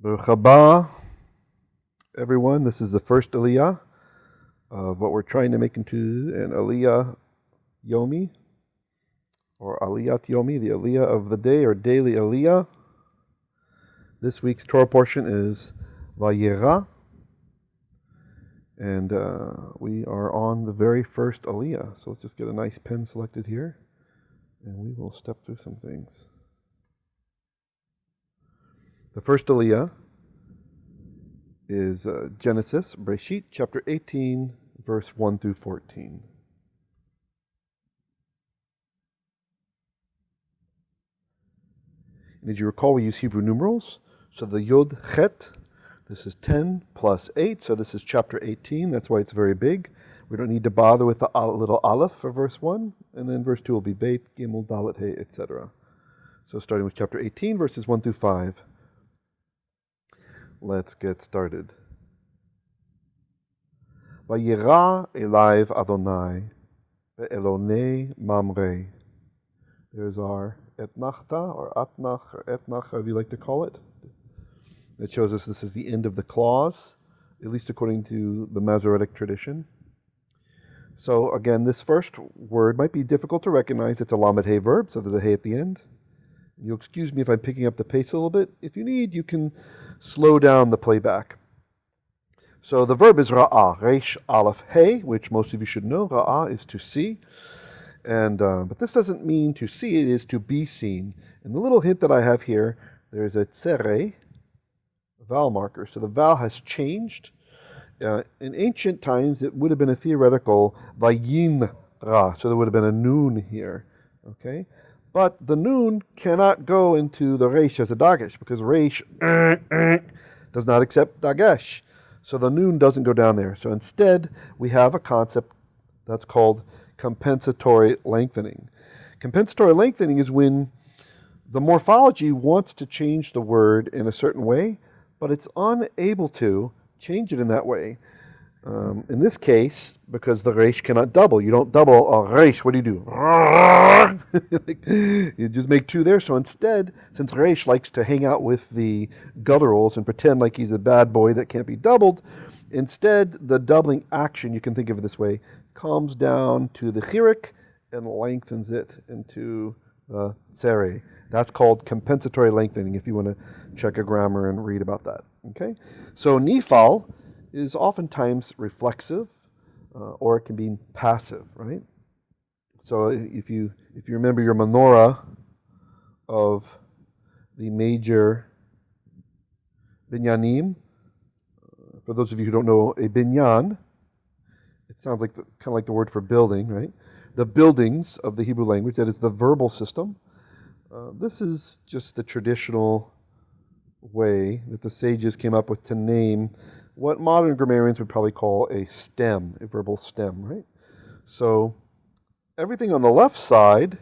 Baruch haba, everyone. This is the first Aliyah of what we're trying to make into an Aliyah yomi, or Aliyat yomi, the Aliyah of the day, or daily Aliyah. This week's Torah portion is Vayera, and we are on the very first Aliyah. So let's just get a nice pen selected here, and we will step through some things. The first Aliyah is Genesis, Breshit, chapter 18, verse 1 through 14. And as you recall, we use Hebrew numerals. So the Yod Chet, this is 10 plus 8, so this is chapter 18. That's why it's very big. We don't need to bother with the little Aleph for verse 1. And then verse 2 will be Beit, Gimel, Dalet, Hey, etc. So starting with chapter 18, verses 1 through 5. Let's get started. Vayera elaiv Adonai ve'elonei mamre. There's our etnachta, or atnach, or etnach, however you like to call it. It shows us this is the end of the clause, at least according to the Masoretic tradition. So again, this first word might be difficult to recognize. It's a lamed hey verb, so there's a hey at the end. You'll excuse me if I'm picking up the pace a little bit. If you need, you can slow down the playback. So the verb is ra'ah, reish aleph hey, which most of you should know. Ra'ah is to see, and but this doesn't mean to see; it is to be seen. And the little hint that I have here, there's a tsere, vowel marker. So the vowel has changed. In ancient times, it would have been a theoretical vayinra, so there would have been a noon here. Okay. But the noon cannot go into the reish as a dagesh, because reish does not accept dagesh. So the noon doesn't go down there. So instead, we have a concept that's called compensatory lengthening. Compensatory lengthening is when the morphology wants to change the word in a certain way, but it's unable to change it in that way. In this case, because the reish cannot double. You don't double a reish. What do you do? You just make two there. So instead, since reish likes to hang out with the gutturals and pretend like he's a bad boy that can't be doubled, instead, the doubling action, you can think of it this way, comes down to the chirik and lengthens it into the tsere. That's called compensatory lengthening, if you want to check a grammar and read about that. Okay? So nifal is oftentimes reflexive, or it can be passive, right? So if you remember your menorah of the major binyanim, for those of you who don't know a binyan, it sounds like kind of like the word for building, right? The buildings of the Hebrew language, that is the verbal system. This is just the traditional way that the sages came up with to name what modern grammarians would probably call a stem, a verbal stem, right? So everything on the left side,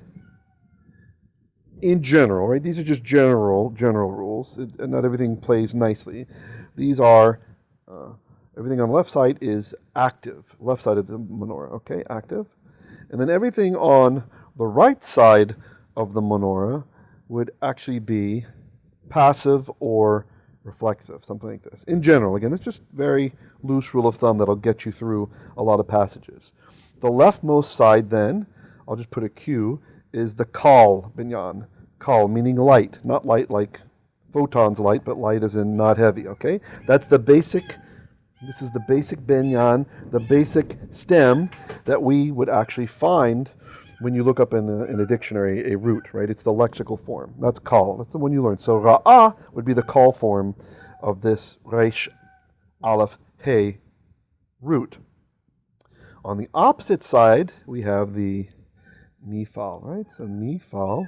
in general, right? These are just general rules, and not everything plays nicely. These are, everything on the left side is active, left side of the menorah, okay, active. And then everything on the right side of the menorah would actually be passive or reflexive, something like this. In general, again, it's just very loose rule of thumb that'll get you through a lot of passages. The leftmost side then, I'll just put a Q, is the kal binyan. Kal meaning light, not light like photons light, but light as in not heavy, okay? That's the basic, this is the basic binyan, the basic stem that we would actually find when you look up in a dictionary a root, right? It's the lexical form. That's kal. That's the one you learned. So ra'ah would be the kal form of this reish aleph hey root. On the opposite side, we have the nifal, right? So nifal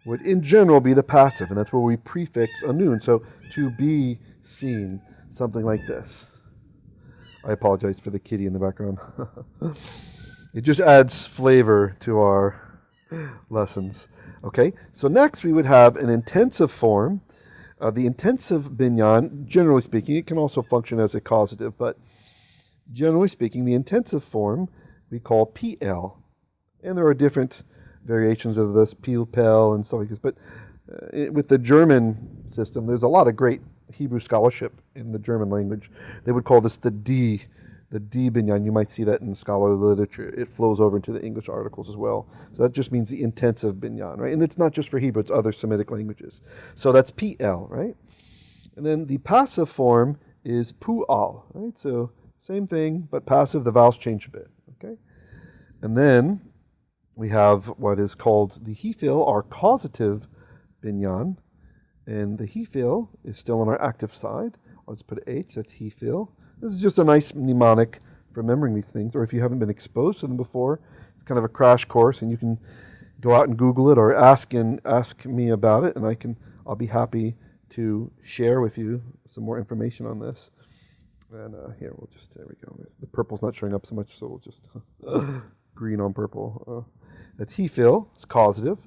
would in general be the passive, and that's where we prefix a noon. So to be seen, something like this. I apologize for the kitty in the background. It just adds flavor to our lessons. Okay, so next we would have an intensive form. The intensive binyan, generally speaking, it can also function as a causative, but generally speaking, the intensive form we call PL. And there are different variations of this, pil, pel, and stuff like this. But with the German system, there's a lot of great Hebrew scholarship in the German language, they would call this the D binyan. You might see that in scholarly literature. It flows over into the English articles as well. So that just means the intensive binyan, right? And it's not just for Hebrew, it's other Semitic languages. So that's PL, right? And then the passive form is pu'al, right? So same thing, but passive, the vowels change a bit, okay? And then we have what is called the hefil, our causative binyan. And the hefil is still on our active side. I'll just put H, that's hefil. This is just a nice mnemonic for remembering these things, or if you haven't been exposed to them before, it's kind of a crash course, and you can go out and Google it or ask me about it, and I'll be happy to share with you some more information on this. And here, there we go. The purple's not showing up so much, so we'll just green on purple. That's hefil, it's causative,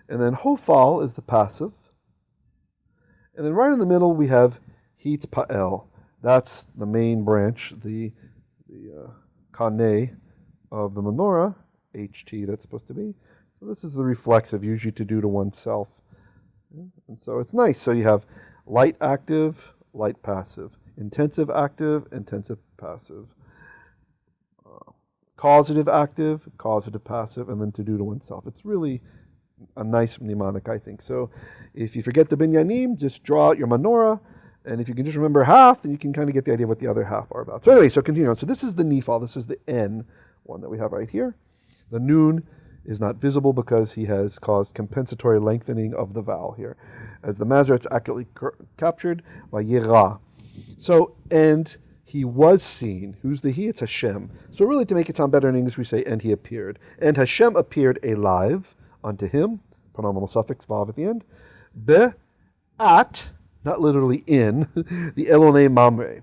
and then hofal is the passive, and then right in the middle we have het pa'el. That's the main branch, the kane of the menorah, HT that's supposed to be. So this is the reflexive, usually to do to oneself. And so it's nice. So you have light active, light passive, intensive active, intensive passive, causative active, causative passive, and then to do to oneself. It's really a nice mnemonic, I think. So if you forget the binyanim, just draw out your menorah. And if you can just remember half, then you can kind of get the idea what the other half are about. So anyway, so continue on. So this is the nifal. This is the N one that we have right here. The nun is not visible because he has caused compensatory lengthening of the vowel here. As the Masoret's accurately captured, Vayera. So, and he was seen. Who's the he? It's Hashem. So really, to make it sound better in English, we say, and he appeared. And Hashem appeared alive unto him, pronominal suffix, vav at the end. At, not literally in, the Elonei Mamre.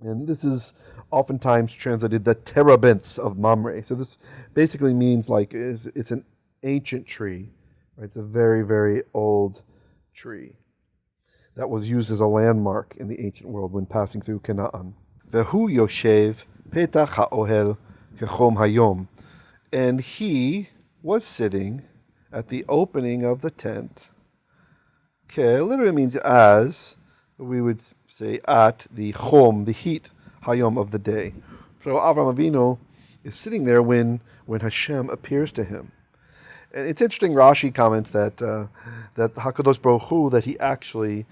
And this is oftentimes translated the terebinths of Mamre. So this basically means like it's an ancient tree. Right? It's a very, very old tree that was used as a landmark in the ancient world when passing through Canaan. Vehu yoshev petach ha'ohel kechom hayom. And he was sitting at the opening of the tent. Okay, literally means as, we would say at the chom, the heat, hayom of the day. So Avraham Avinu is sitting there when Hashem appears to him. And it's interesting, Rashi comments that HaKadosh Baruch Hu, that he actually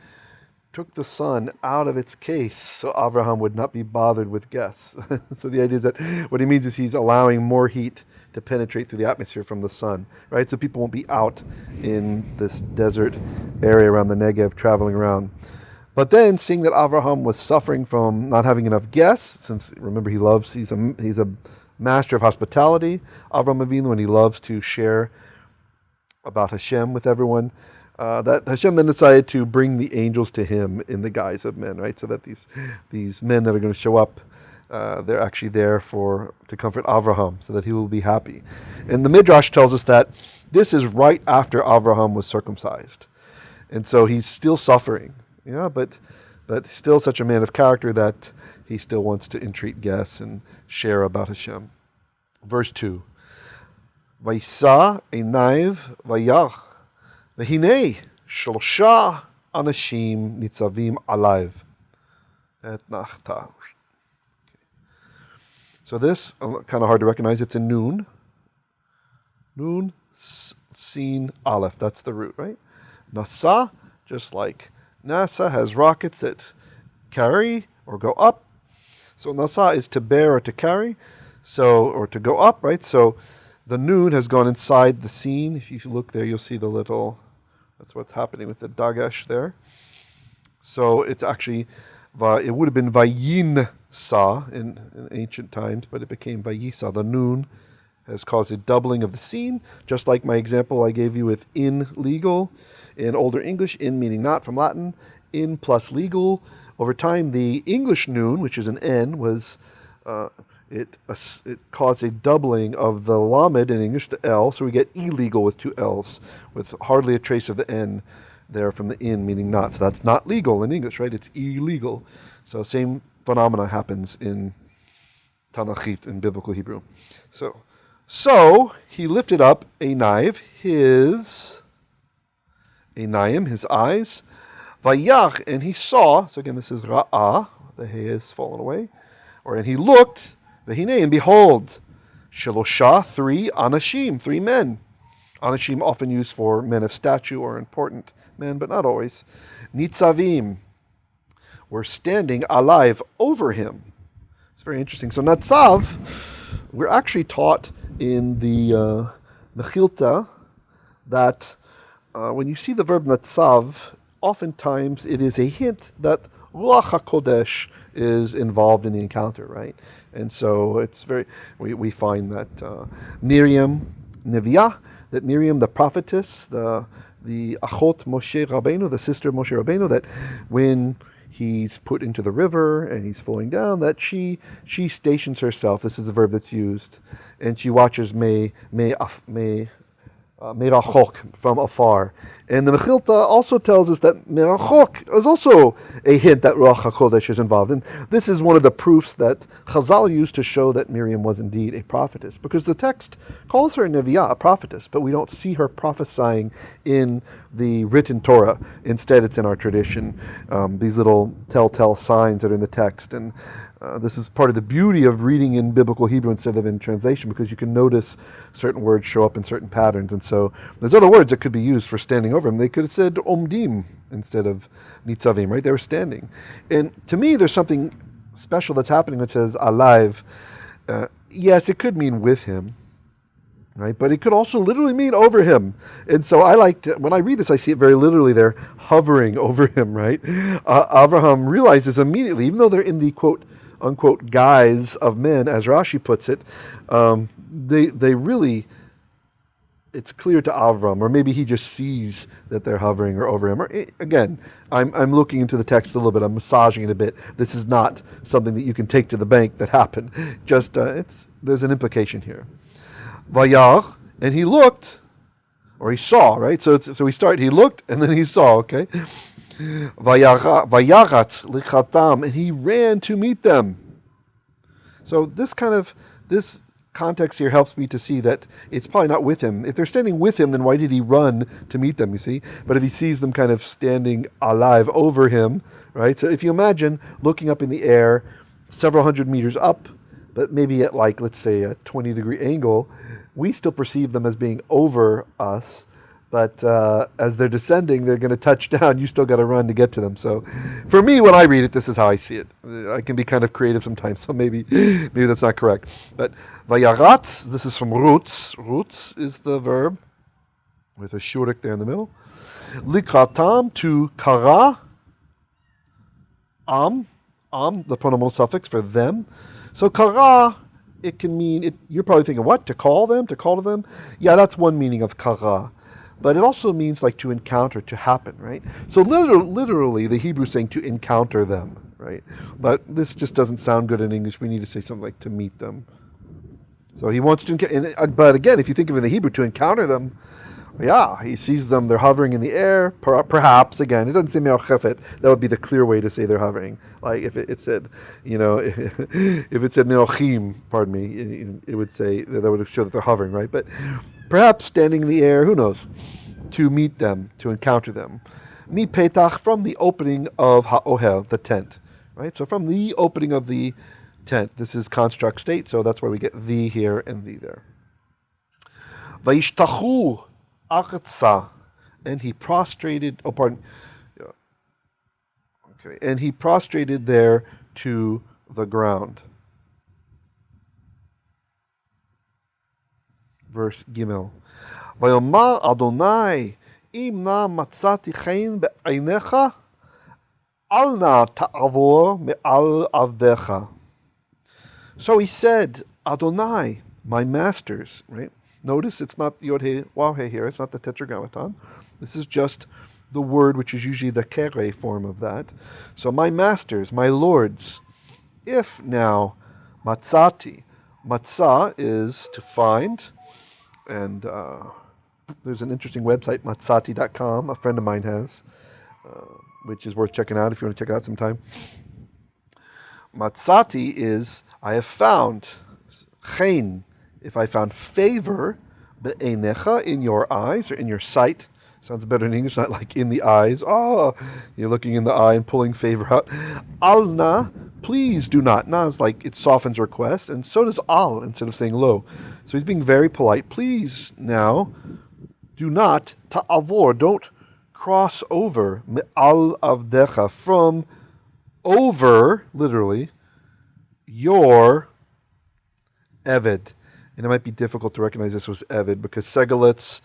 took the sun out of its case so Avraham would not be bothered with guests. So the idea is that what he means is he's allowing more heat to penetrate through the atmosphere from the sun, right? So people won't be out in this desert area around the Negev traveling around. But then, seeing that Avraham was suffering from not having enough guests, since remember he's a master of hospitality, Avraham Avinu, and he loves to share about Hashem with everyone, that Hashem then decided to bring the angels to him in the guise of men, right? So that these men that are going to show up, they're actually there to comfort Avraham, so that he will be happy. And the Midrash tells us that this is right after Avraham was circumcised, and so he's still suffering. Yeah, but still such a man of character that he still wants to entreat guests and share about Hashem. Verse 2. Vaysa einayv vayach v'hinei shlosha anashim nitzavim alayv et nachta. So this, kind of hard to recognize, it's a nun. Nun, sin, aleph. That's the root, right? Nasa, just like NASA has rockets that carry or go up. So Nasa is to bear or to carry, or to go up, right? So the nun has gone inside the scene. If you look there, you'll see that's what's happening with the Dagesh there. So it's actually, it would have been Vayinsa in ancient times, but it became Vayisa. The nun has caused a doubling of the scene, just like my example I gave you with in legal. In Older English, in meaning not from Latin, in plus legal. Over time, the English nun, which is an N, was it caused a doubling of the lamed in English, the L, so we get illegal with two L's, with hardly a trace of the N there from the in, meaning not. So that's not legal in English, right? It's illegal. So same phenomena happens in Tanachit, in biblical Hebrew. So he lifted up a knife, his eyes, Vayach, and he saw, so again this is ra'ah, the hay has fallen away, and he looked, v'hinei, and behold, shelosha, 3 anashim, 3 men. Anashim often used for men of stature or important men, but not always. Nitzavim were standing alive over him. It's very interesting. So Natzav, we're actually taught in the Mechilta that when you see the verb Natzav, oftentimes it is a hint that Ruach HaKodesh is involved in the encounter, right? And so it's we find that Miriam Neviah, that Miriam, the prophetess, the Achot Moshe Rabbeinu, the sister of Moshe Rabbeinu, that when he's put into the river and he's falling down, that she stations herself. This is the verb that's used, and she watches merachok, from afar. And the Mechilta also tells us that merachok is also a hint that Ruach HaKodesh is involved. And this is one of the proofs that Chazal used to show that Miriam was indeed a prophetess, because the text calls her a Neviah, a prophetess, but we don't see her prophesying in the written Torah. Instead, it's in our tradition, these little telltale signs that are in the text. And this is part of the beauty of reading in biblical Hebrew instead of in translation, because you can notice certain words show up in certain patterns. And so there's other words that could be used for standing over him. They could have said omdim instead of nitzavim, right? They were standing. And to me, there's something special that's happening when it says alive. Yes, it could mean with him, right? But it could also literally mean over him. And so when I read this, I see it very literally. They're hovering over him, right? Abraham realizes immediately, even though they're in the quote unquote guise of men, as Rashi puts it, they really, it's clear to Avram, or maybe he just sees that they're hovering or over him. Or again, I'm looking into the text a little bit. I'm massaging it a bit. This is not something that you can take to the bank that happened. Just there's an implication here. Vayach, and he looked, or he saw, right? So he looked and then he saw. Okay. Vayaratz lichatam, and he ran to meet them. So this context here helps me to see that it's probably not with him. If they're standing with him, then why did he run to meet them, you see? But if he sees them kind of standing alive over him, right? So if you imagine looking up in the air several hundred meters up, but maybe at let's say a 20-degree angle, we still perceive them as being over us. But as they're descending, they're going to touch down. You still got to run to get to them. So for me, when I read it, this is how I see it. I can be kind of creative sometimes, so maybe that's not correct. But vayaratz, this is from rutz. Rutz is the verb with a shurik there in the middle. Likratam, to kara. The pronominal suffix for them. So kara, it can mean, you're probably thinking, what? To call them? To call to them? Yeah, that's one meaning of kara. But it also means to encounter, to happen, right? So literally, the Hebrew is saying to encounter them, right? But this just doesn't sound good in English. We need to say something like to meet them. So he wants to, but again, if you think of it in the Hebrew, to encounter them, yeah, he sees them, they're hovering in the air, perhaps, again, it doesn't say me'achefet, that would be the clear way to say they're hovering. Like if it said, if it said me'achim, pardon me, it would say, that would show that they're hovering, right? But perhaps standing in the air, who knows, to meet them, to encounter them. Mi petach, from the opening of ha'ohel, the tent, right? So from the opening of the tent, this is construct state, so that's why we get the here and the there. Vayishtachu achatza, and he prostrated, and he prostrated there to the ground. Verse Gimel. Vayomar Adonai, im na matzati chen be'einecha, al na ta'avor me'al avdecha. So he said, Adonai, my masters, right? Notice it's not Yod He Waw He here, it's not the Tetragrammaton. This is just the word which is usually the kere form of that. So my masters, my lords, if now matzati, matzah is to find, and there's an interesting website, matzati.com, a friend of mine has, which is worth checking out if you want to check it out sometime. Matzati is, I have found, chen, if I found favor, be'einecha, in your eyes, or in your sight. Sounds better in English, not like in the eyes. Oh, you're looking in the eye and pulling favor out. Alna, please do not. Na is like it softens request, and so does al instead of saying lo. So he's being very polite. Please now, do not ta'avor, don't cross over me'al avdecha, from over, literally, your eved. And it might be difficult to recognize this was eved because Segalets,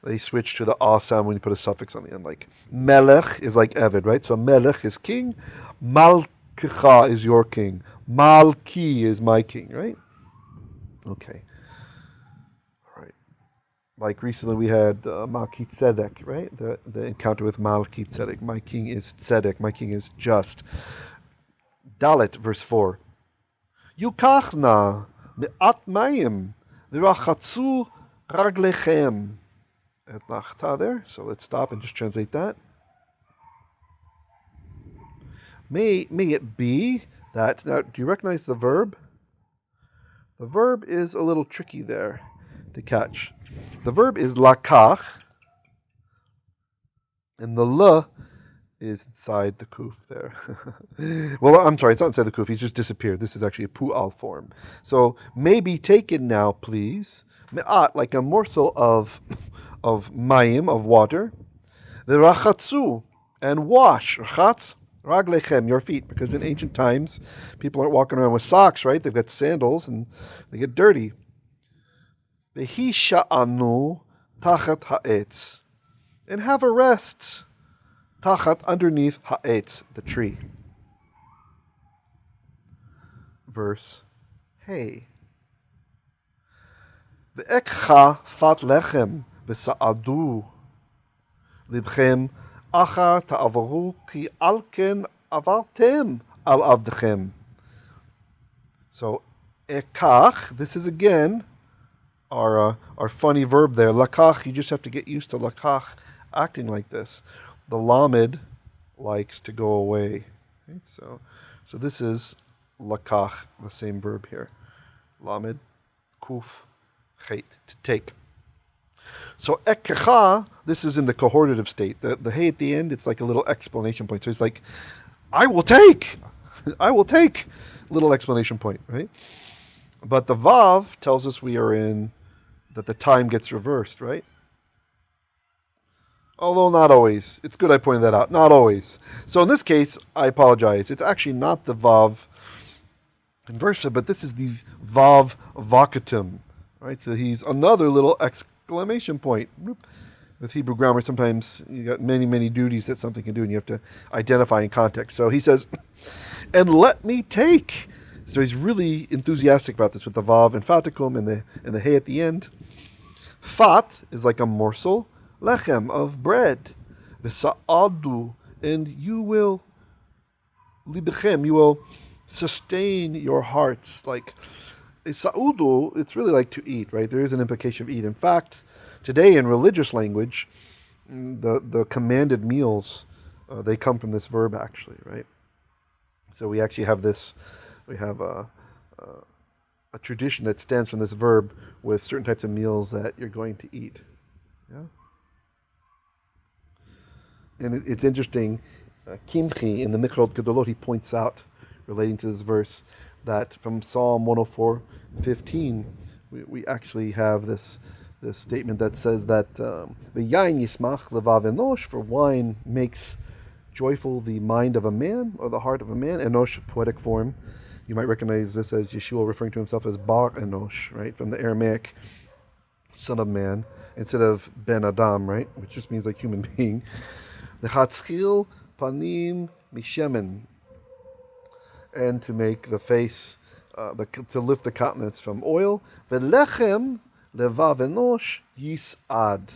they switch to the ah sound when you put a suffix on the end. Like melech is like eved, right? So melech is king, malkecha is your king, malki is my king, right? Okay. All right. Like recently we had Malki Tzedek, right? The encounter with Malki Tzedek. My king is Tzedek, my king is just. Dalet, verse 4. Yukachna me'at mayim v'rachatzu raglechem. Etnachta there. So let's stop and just translate that. May it be that, now do you recognize the verb? The verb is a little tricky there to catch. The verb is lakach, and the l is inside the kuf there. Well, I'm sorry, it's not inside the kuf, he's just disappeared. This is actually a pu'al form. So, may be taken now, please. Me'at, like a morsel of mayim, of water. V'rachatzu, and wash. Rachatz, raglechem, your feet. Because in ancient times, people aren't walking around with socks, right? They've got sandals and they get dirty. V'hisha'anu tachat ha'etz. And have a rest. Tachat, underneath ha'etz, the tree. Verse Hey. Ve'ekcha fat lechem v'sa'adu libchem achar ta'avaru ki alken avartem al avdechem. So, ekach, this is again our funny verb there. Lakach, you just have to get used to lakach acting like this. The lamed likes to go away. Okay, so this is lakach, the same verb here. Lamed, kuf, chet, to take. So ekkecha, this is in the cohortative state. The hey at the end, it's like a little explanation point. So it's like, I will take. I will take. Little explanation point, right? But the vav tells us we are in, that the time gets reversed, right? Although not always. It's good I pointed that out. Not always. So in this case, I apologize. It's actually not the vav inversa, but this is the vav vacatum, right? So he's another little exclamation point. With Hebrew grammar, sometimes you got many, many duties that something can do, and you have to identify in context. So he says, and let me take. So he's really enthusiastic about this with the vav and fatikum and the hey at the end. Fat is like a morsel, lechem, of bread. V'sa'adu, and you will, libechem, you will sustain your hearts. Like, sa'udu, it's really like to eat, right? There is an implication of eat. In fact, today in religious language, the commanded meals, they come from this verb actually, right? So we actually have this, we have a tradition that stems from this verb with certain types of meals that you're going to eat. Yeah. And it's interesting, Kimchi in the Mikrot Gedolot, he points out, relating to this verse, that from Psalm 104:15, we actually have this statement that says that V'yayin yismach levav enosh, for wine makes joyful the mind of a man, or the heart of a man. Enosh, poetic form. You might recognize this as Yeshua referring to himself as Bar Enosh, right, from the Aramaic, son of man, instead of Ben Adam, right, which just means like human being. Lechatzchil panim mishemen, and to make the face, to lift the countenance from oil. Velechem levav enosh yisad,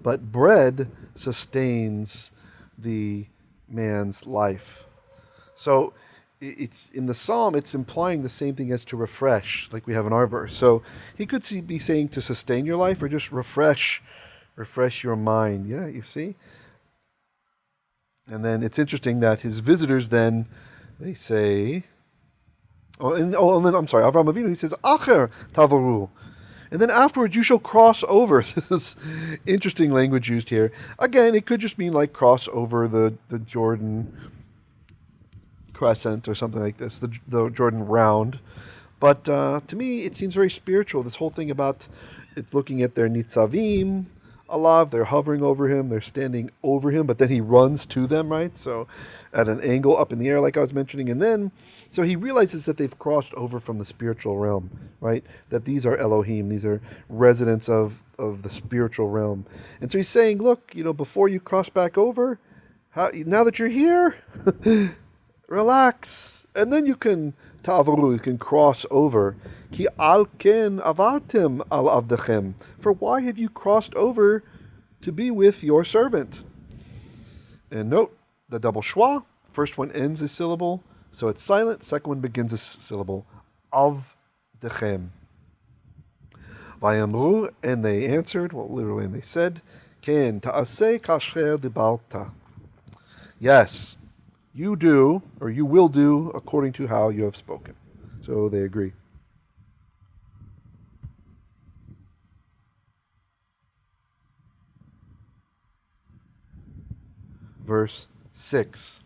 but bread sustains the man's life. So it's in the psalm, it's implying the same thing as to refresh, like we have in our verse. So he could be saying to sustain your life, or just refresh your mind. Yeah, you see. And then it's interesting that his visitors then, they say, and then I'm sorry, Avraham Avinu, he says, Acher Tavaru. And then afterwards you shall cross over. This is interesting language used here. Again, it could just mean like cross over the Jordan crescent or something like this, the Jordan round. But to me, it seems very spiritual. This whole thing about it's looking at their nitzavim, alav, they're hovering over him, they're standing over him, but then he runs to them, right? So at an angle up in the air, like I was mentioning, and then, so he realizes that they've crossed over from the spiritual realm, right? That these are Elohim, these are residents of the spiritual realm. And so he's saying, look, before you cross back over, now that you're here, relax, and then you can ta'avaru, you can cross over. Ki al ken avartem al avdechem. For why have you crossed over to be with your servant? And note the double schwa. First one ends a syllable, so it's silent. Second one begins a syllable. Avdechem. Vayamru, and they answered, well, literally, and they said, Ken ta'aseh kasher dibalta. Yes, you do, or you will do, according to how you have spoken. So they agree. Verse 6.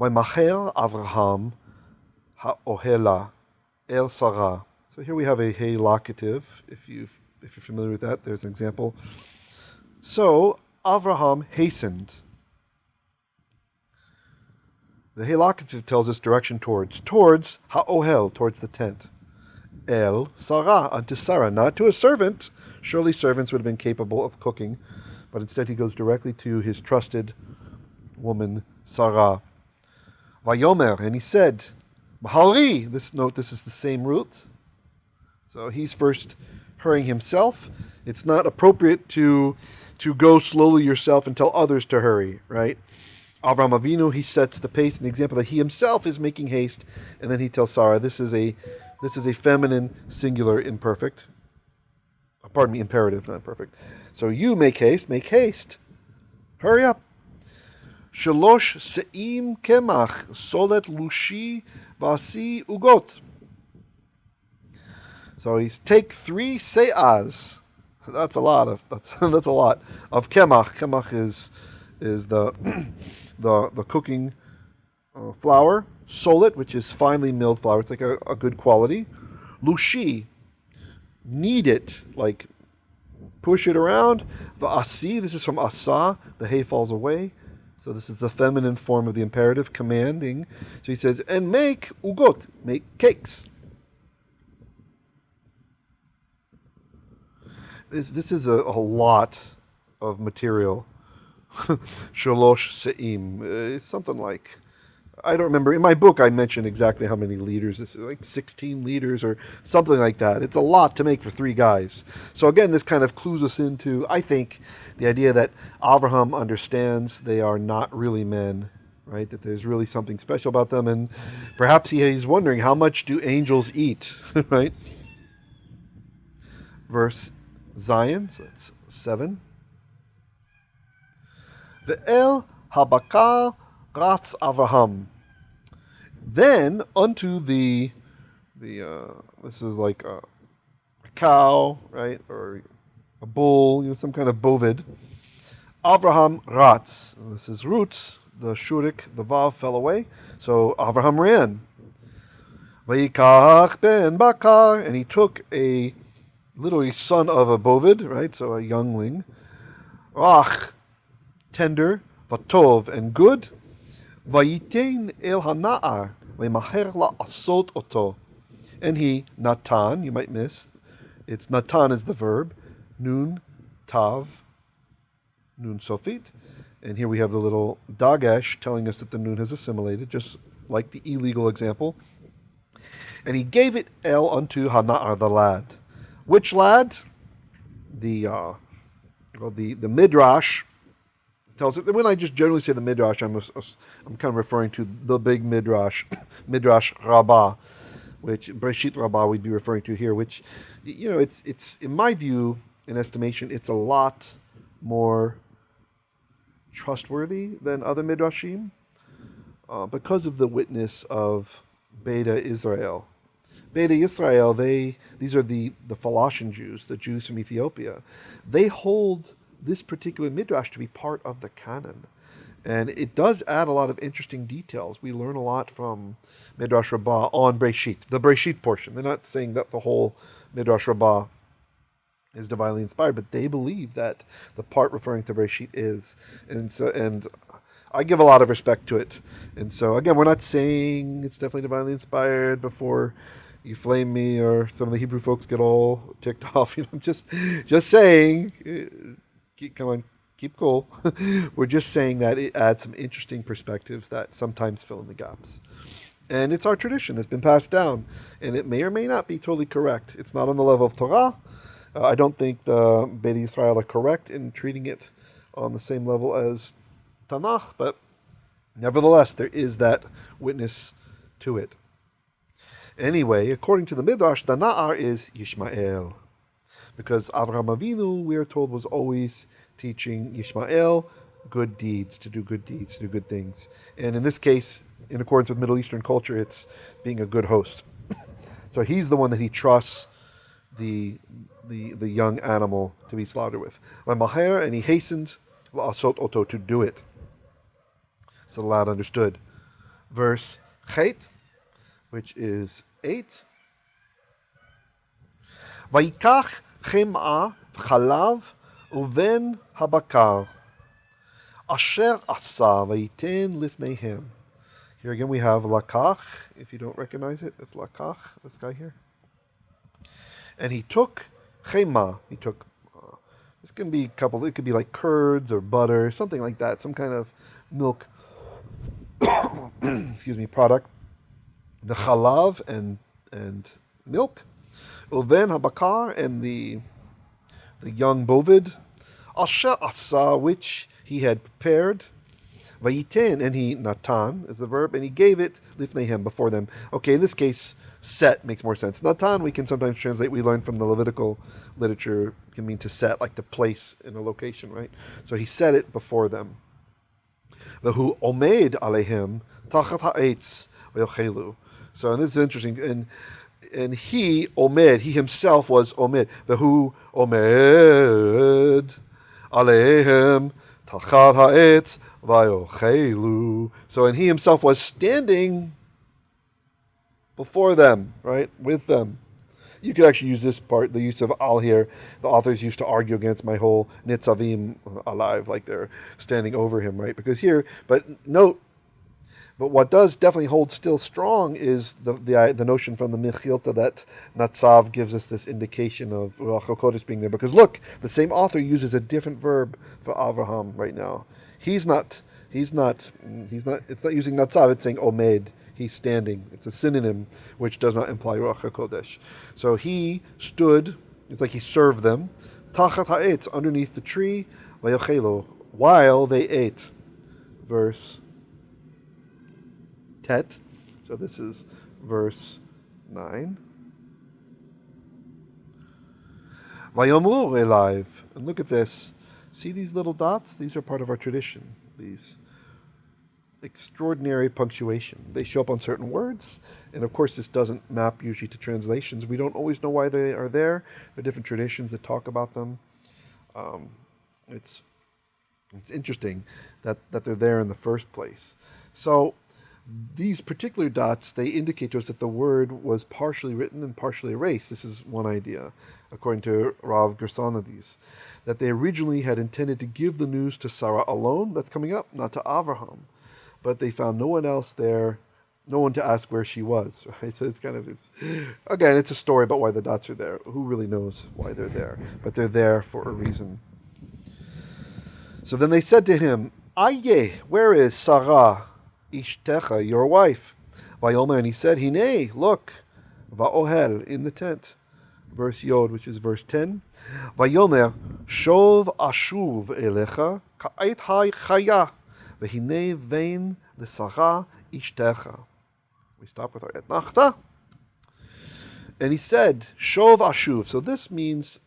Vaymacher Avraham ha'ohela el Sarah. So here we have a hey locative. If you're familiar with that, there's an example. So Avraham hastened. The hey locative tells us direction towards ha'ohel, towards the tent. El Sarah, unto Sarah, not to a servant. Surely servants would have been capable of cooking, but instead he goes directly to his trusted woman, Sarah. Vayomer, and he said, Mahari, this is the same root. So he's first hurrying himself. It's not appropriate to go slowly yourself and tell others to hurry, right? Avram Avinu, he sets the pace and the example that he himself is making haste, and then he tells Sarah, this is a feminine singular imperfect. Imperative, not perfect. So you make haste. Hurry up. Shalosh se'im kemach solet lushi vasi ugot. So he's take 3 se'as. That's a lot of kemach. Kemach is the cooking flour. Solet, which is finely milled flour. It's like a good quality. Lushi, knead it, like push it around. Va'asi, this is from asa, the hay falls away. So this is the feminine form of the imperative, commanding. So he says, and make ugot, make cakes. This is a lot of material. Shalosh se'im. It's something like, I don't remember. In my book, I mentioned exactly how many liters. This is like 16 liters or something like that. It's a lot to make for 3 guys. So again, this kind of clues us into, I think, the idea that Avraham understands they are not really men, right? That there's really something special about them. And perhaps he's wondering, how much do angels eat, right? Verse Zion, so that's 7. Ve'el habakar Ratz Avraham. Then unto the this is like a cow, right, or a bull, some kind of bovid. Avraham Ratz. This is roots. The shurik, the vav fell away, so Avraham ran. Vayikach ben bakar, and he took a literally son of a bovid, right, so a youngling. Rach, tender, vatov, and good. Vayitein el hana'ar v'maher la'asot oto. And he, natan, you might miss, it's natan is the verb, nun, tav, nun sofit. And here we have the little dagash telling us that the nun has assimilated, just like the illegal example. And he gave it el unto hana'ar, the lad. Which lad? The midrash tells it. When I just generally say the midrash, I'm kind of referring to the big midrash, midrash rabbah, which Breshit rabbah we'd be referring to here. Which, it's in my view, in estimation, it's a lot more trustworthy than other midrashim because of the witness of Beta Israel. Beta Israel, these are the Falashan Jews, the Jews from Ethiopia. They hold this particular midrash to be part of the canon. And it does add a lot of interesting details. We learn a lot from Midrash Rabbah on Breshit, the Breshit portion. They're not saying that the whole Midrash Rabbah is divinely inspired, but they believe that the part referring to Breshit is. And I give a lot of respect to it. And so, again, we're not saying it's definitely divinely inspired before you flame me or some of the Hebrew folks get all ticked off. I'm just saying, come on, keep cool. We're just saying that it adds some interesting perspectives that sometimes fill in the gaps. And it's our tradition that's been passed down. And it may or may not be totally correct. It's not on the level of Torah. I don't think the Beit Israel are correct in treating it on the same level as Tanakh, but nevertheless, there is that witness to it. Anyway, according to the Midrash, the Na'ar is Yishmael. Because Avraham Avinu, we are told, was always teaching Yishmael good deeds, to do good deeds, to do good things. And in this case, in accordance with Middle Eastern culture, it's being a good host. So he's the one that he trusts the young animal to be slaughtered with. And he hastened la'asot oto, to do it. So the lad understood. Verse Chet, which is 8. Vayikach chem'a v'chalav uven habakar asher asa vayiten lifneihem. Here again we have lakach. If you don't recognize it, it's lakach, this guy here. And he took chema. He took, this can be it could be like curds or butter, something like that, some kind of milk, product. The chalav and milk. Uven habakar, and the young bovid. Asher asa, which he had prepared. Vayiten, and he, natan is the verb, and he gave it lifneihem, before them. Okay, in this case, set makes more sense. Natan, we can sometimes translate, we learn from the Levitical literature, can mean to set, like to place in a location, right? So he set it before them. Vehu omed alehem tachat ha'etz v'yochelu. So, and this is interesting, and he, omed, he himself was omed. Vehu omed alehem tachat ha'etz v'yochelu. So, and he himself was standing before them, right, with them. You could actually use this part, the use of al here. The authors used to argue against my whole nitzavim alive, like they're standing over him, right? Because here, but what does definitely hold still strong is the notion from the Mechilta that Natsav gives us this indication of Ruach HaKodesh being there. Because look, the same author uses a different verb for Avraham right now. It's not using Natsav, it's saying Omed. He's standing. It's a synonym which does not imply Ruach HaKodesh. So he stood, it's like he served them, Tachat ha'etz, underneath the tree, Vayochelo, while they ate. Verse Tet. So this is verse 9. Vayomru elaiv. And look at this. See these little dots? These are part of our tradition. These extraordinary punctuation. They show up on certain words, and of course this doesn't map usually to translations. We don't always know why they are there. There are different traditions that talk about them. It's interesting that they're there in the first place. So these particular dots, they indicate to us that the word was partially written and partially erased. This is one idea, according to Rav Gersonadis, that they originally had intended to give the news to Sarah alone, that's coming up, not to Avraham. But they found no one else there, no one to ask where she was. Right? So it's again, it's a story about why the dots are there. Who really knows why they're there? But they're there for a reason. So then they said to him, Aye, where is Sarah, Ishtecha, your wife? Vayomer, and he said, Hine, look, Va'ohel, in the tent. Verse Yod, which is verse 10. Vayomer, Shov ashuv elecha, ka'ait chaya. V'hinei vein l'sara ishtecha. We stop with our etnachta. And he said, Shov ashuv. So this means,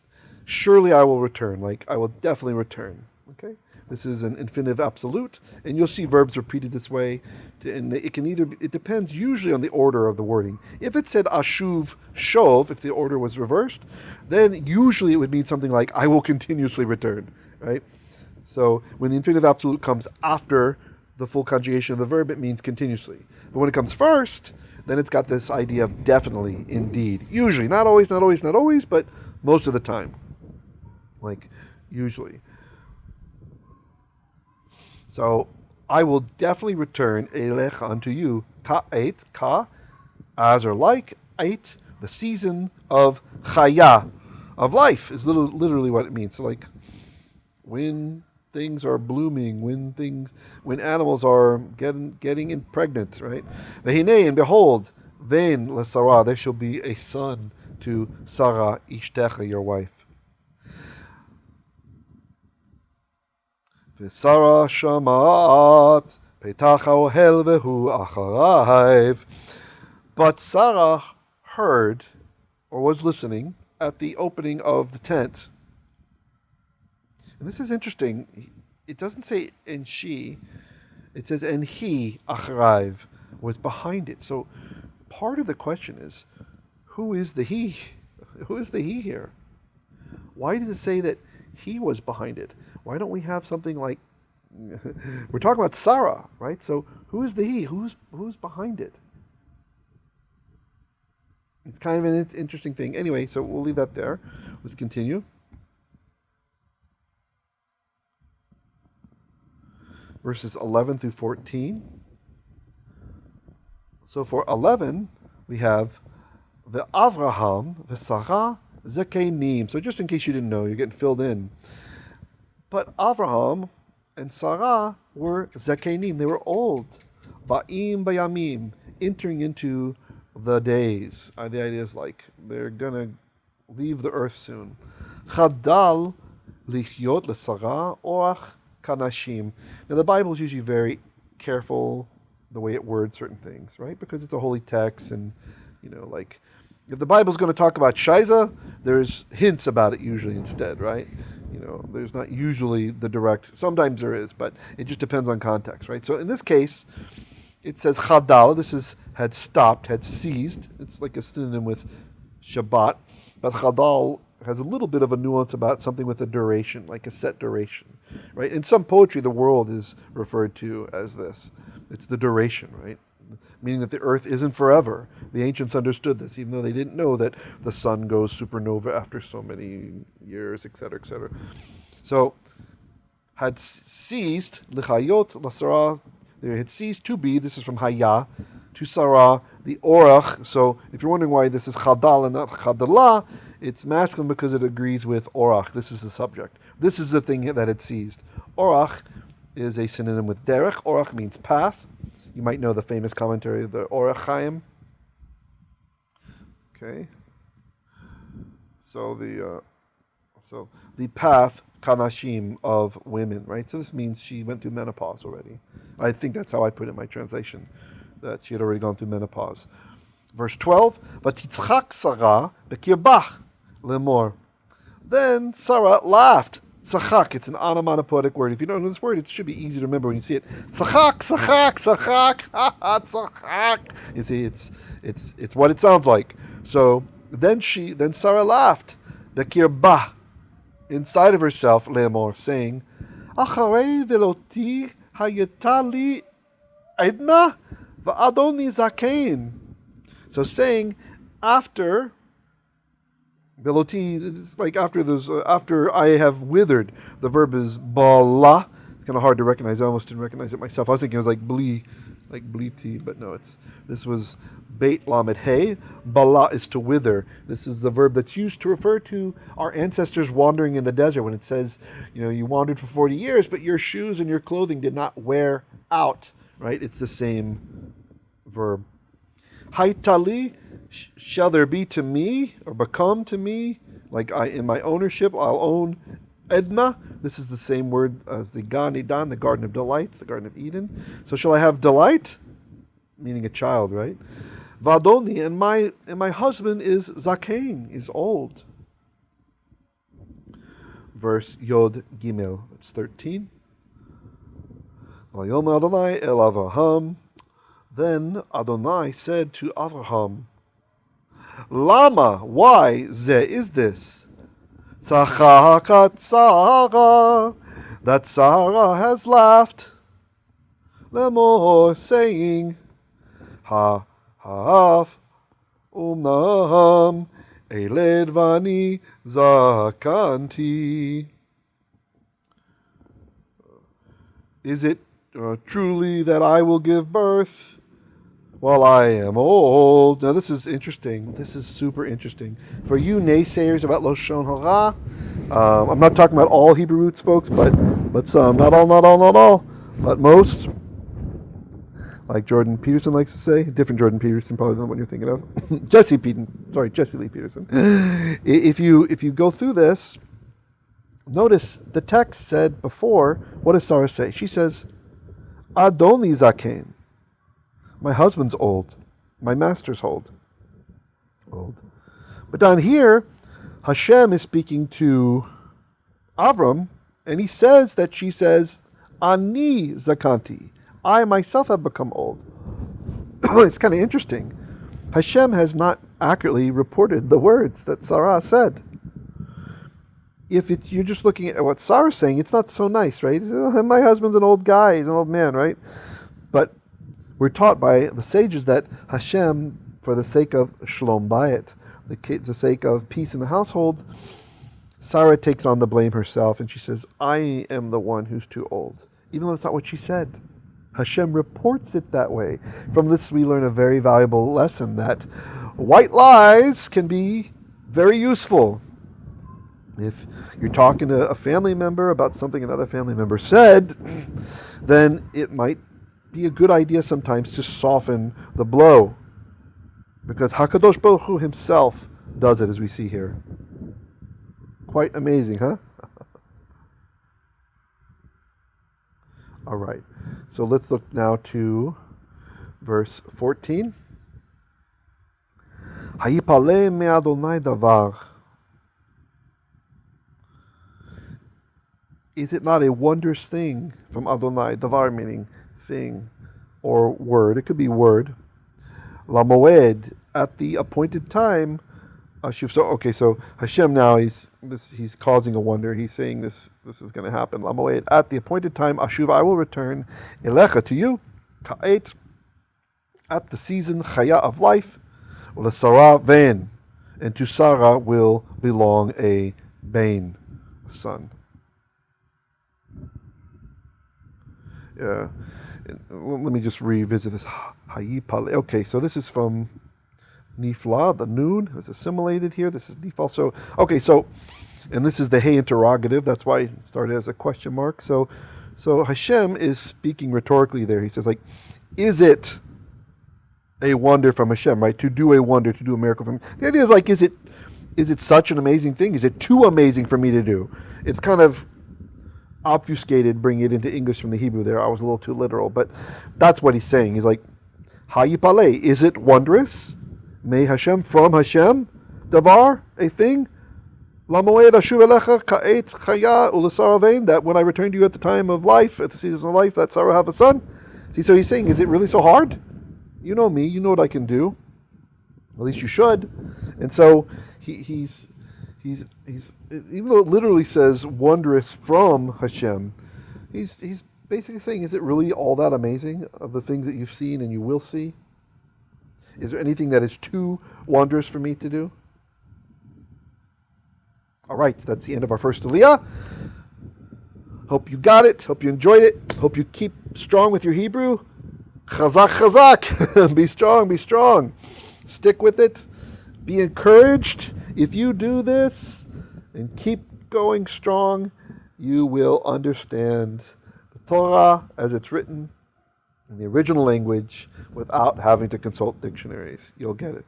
surely I will return. Like, I will definitely return. Okay, this is an infinitive absolute, and you'll see verbs repeated this way. And it depends usually on the order of the wording. If it said ashuv shov, if the order was reversed, then usually it would mean something like I will continuously return, right? So when the infinitive absolute comes after the full conjugation of the verb, it means continuously. But when it comes first, then it's got this idea of definitely, indeed. Usually, not always, but most of the time. Like, usually. So, I will definitely return elech unto you, ka'et, ka, as or like, ait, the season of chaya, of life, is literally what it means. So, like, when things are blooming, when animals are getting pregnant, right? Vehine, and behold, vein leSarah, there shall be a son to Sarah ishtecha, your wife. V'Sarah shamat petacha ohel vehu acharayv. But Sarah heard, or was listening, at the opening of the tent. And this is interesting. It doesn't say and she. It says and he, acharayv, was behind it. So part of the question is, who is the he? Who is the he here? Why does it say that he was behind it? Why don't we have something like, we're talking about Sarah, right? So who is the he? Who's behind it? It's kind of an interesting thing. Anyway, so we'll leave that there. Let's continue. Verses 11 through 14. So for 11, we have the Avraham, the Sarah, Zakenim. So just in case you didn't know, you're getting filled in. But Avraham and Sarah were Zakenim. They were old. Ba'im bayamim, entering into the days. The idea is like they're going to leave the earth soon. Chadal lichyot leSarah orach kanashim. Now the Bible is usually very careful the way it words certain things, right? Because it's a holy text, and like if the Bible's going to talk about Shiza, there's hints about it usually instead, right? There's not usually the direct. Sometimes there is, but it just depends on context, right? So in this case, it says chadal. This is had stopped, had ceased. It's like a synonym with Shabbat, but chadal has a little bit of a nuance about something with a duration, like a set duration, right? In some poetry, the world is referred to as this. It's the duration, right? Meaning that the earth isn't forever. The ancients understood this, even though they didn't know that the sun goes supernova after so many years, etc., etc. So, had ceased, lichayot, lasarah, there had ceased to be, this is from Haya, to Sarah, the orach. So, if you're wondering why this is chadal and not chadalah, it's masculine because it agrees with orach. This is the subject. This is the thing that had ceased. Orach is a synonym with derech. Orach means path. You might know the famous commentary, the Orach Chaim. Okay. So the path kanashim of women, right? So this means she went through menopause already. I think that's how I put it in my translation, that she had already gone through menopause. Verse 12, Vatitzchak Sarah bekirbach lemor. Then Sarah laughed. Tzachak, it's an onomatopoetic word. If you don't know this word, it should be easy to remember when you see it. Tzachak, tzachak, tzachak, tzachak. You see, it's what it sounds like. So then Sarah laughed. Bekirbah, inside of herself, lemor, saying, Acharei veloti hayetali edna va'adoni zakein. So saying, after veloti, it's like after I have withered. The verb is bala. It's kind of hard to recognize. I almost didn't recognize it myself. I was thinking it was like bliti, but no, this was beit lamed hey. Bala is to wither. This is the verb that's used to refer to our ancestors wandering in the desert. When it says, you wandered for 40 years, but your shoes and your clothing did not wear out. Right? It's the same verb. Haitali, shall there be to me, or become to me, like in my ownership, I'll own Edna. This is the same word as the Gan Eden, the Garden of Delights, the Garden of Eden. So shall I have delight? Meaning a child, right? Vadoni, and my husband is Zakein, is old. verse Yod Gimel. It's 13. Vayomer Adonai el Avraham. Then Adonai said to Avraham, Lama, why ze is this? Tzachakat Sarah, that Sarah has laughed. Lemor, saying, Ha haf umnam eled vani zakanti. Is it truly that I will give birth while I am old? Now this is interesting. This is super interesting. For you naysayers about Lashon Hara, I'm not talking about all Hebrew roots, folks, but some. Not all. But most. Like Jordan Peterson likes to say, different Jordan Peterson probably than what you're thinking of. Jesse Lee Peterson. If you go through this, notice the text said before, what does Sarah say? She says, Adoni Zaken. My husband's old. My master's old. But down here, Hashem is speaking to Avram, and he says that she says, Ani Zakanti. I myself have become old. It's kind of interesting. Hashem has not accurately reported the words that Sarah said. If you're just looking at what Sarah's saying, it's not so nice, right? My husband's an old guy, he's an old man, right? But we're taught by the sages that Hashem, for the sake of Shalom Bayit, the sake of peace in the household, Sarah takes on the blame herself and she says, I am the one who's too old. Even though that's not what she said. Hashem reports it that way. From this we learn a very valuable lesson that white lies can be very useful. If you're talking to a family member about something another family member said, then it might be a good idea sometimes to soften the blow. Because HaKadosh Baruch Hu himself does it, as we see here. Quite amazing, huh? All right. So let's look now to verse 14. Hayipale me Adonai davar. Is it not a wondrous thing from Adonai? Davar meaning thing or word. It could be word. La moed, at the appointed time. So Hashem now he's causing a wonder. He's saying this is going to happen. La moed, at the appointed time, Ashuv, I will return elecha to you, ka'et, at the season chaya of life, u'lesara vein, and to Sarah will belong a bain, a son. Let me just revisit this. Hayipale. Okay, so this is from Nifla, the noon. It's assimilated here. This is Nifal. So, and this is the hey interrogative. That's why it started as a question mark. So Hashem is speaking rhetorically there. He says, is it a wonder from Hashem, right? To do a wonder, to do a miracle from Him. The idea is is it such an amazing thing? Is it too amazing for me to do? It's kind of obfuscated, bringing it into English from the Hebrew there. I was a little too literal, but that's what he's saying. He's like, Hayipale, is it wondrous? May Hashem, from Hashem, davar, a thing, lamoed ashuv elecha ka'et chaya u'lesara vein, that when I return to you at the time of life, at the season of life, that Sarah have a son. See, so he's saying, is it really so hard? You know me, you know what I can do. At least you should. And so he's even though it literally says wondrous from Hashem, he's basically saying, is it really all that amazing of the things that you've seen and you will see? Is there anything that is too wondrous for me to do? All right, so that's the end of our first Aliyah. Hope you got it. Hope you enjoyed it. Hope you keep strong with your Hebrew. Chazak, chazak. Be strong, be strong. Stick with it. Be encouraged. If you do this and keep going strong, you will understand the Torah as it's written in the original language without having to consult dictionaries. You'll get it.